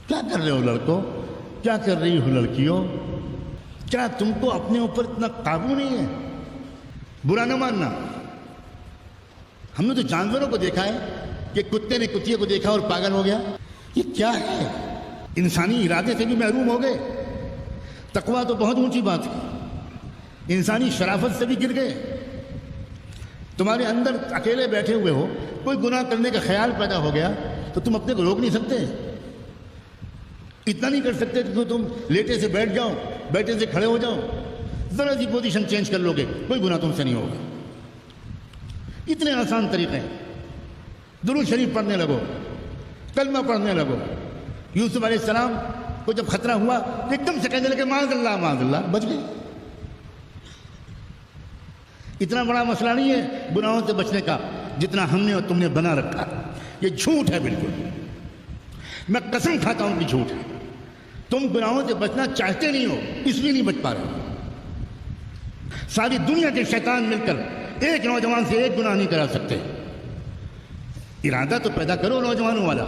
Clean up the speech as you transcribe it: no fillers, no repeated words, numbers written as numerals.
کیا کر رہے ہو لڑکوں؟ کیا کر رہی ہو لڑکیوں؟ کیا تم کو اپنے اوپر اتنا قابو نہیں ہے؟ برا نہ ماننا، ہم نے تو جانوروں کو دیکھا ہے کہ کتے نے کتیے کو دیکھا اور پاگل ہو گیا. یہ کیا ہے؟ انسانی ارادے سے بھی محروم ہو گئے. تقویٰ تو بہت اونچی بات ہے، انسانی شرافت سے بھی گر گئے. تمہارے اندر اکیلے بیٹھے ہوئے ہو، کوئی گناہ کرنے کا خیال پیدا ہو گیا تو تم اپنے کو روک نہیں سکتے. اتنا نہیں کر سکتے کہ تم لیٹے سے بیٹھ جاؤ، بیٹھے سے کھڑے ہو جاؤ، ذرا سی پوزیشن چینج کر لو گے، کوئی گناہ تم سے نہیں ہوگا. اتنے آسان طریقے ہیں. درود شریف پڑھنے لگو، کلمہ پڑھنے لگو. یوسف علیہ السلام کو جب خطرہ ہوا ایک دم سے کہنے لگے معاذ اللہ معاذ اللہ، بچ گئے. اتنا بڑا مسئلہ نہیں ہے گناہوں سے بچنے کا جتنا ہم نے اور تم نے بنا رکھا. یہ جھوٹ ہے بالکل، میں قسم کھاتا ہوں کہ جھوٹ ہے. تم گناہوں سے بچنا چاہتے نہیں ہو، اس لیے نہیں بچ پا رہے. ساری دنیا کے شیطان مل کر ایک نوجوان سے ایک گناہ نہیں کرا سکتے. ارادہ تو پیدا کرو نوجوانوں والا.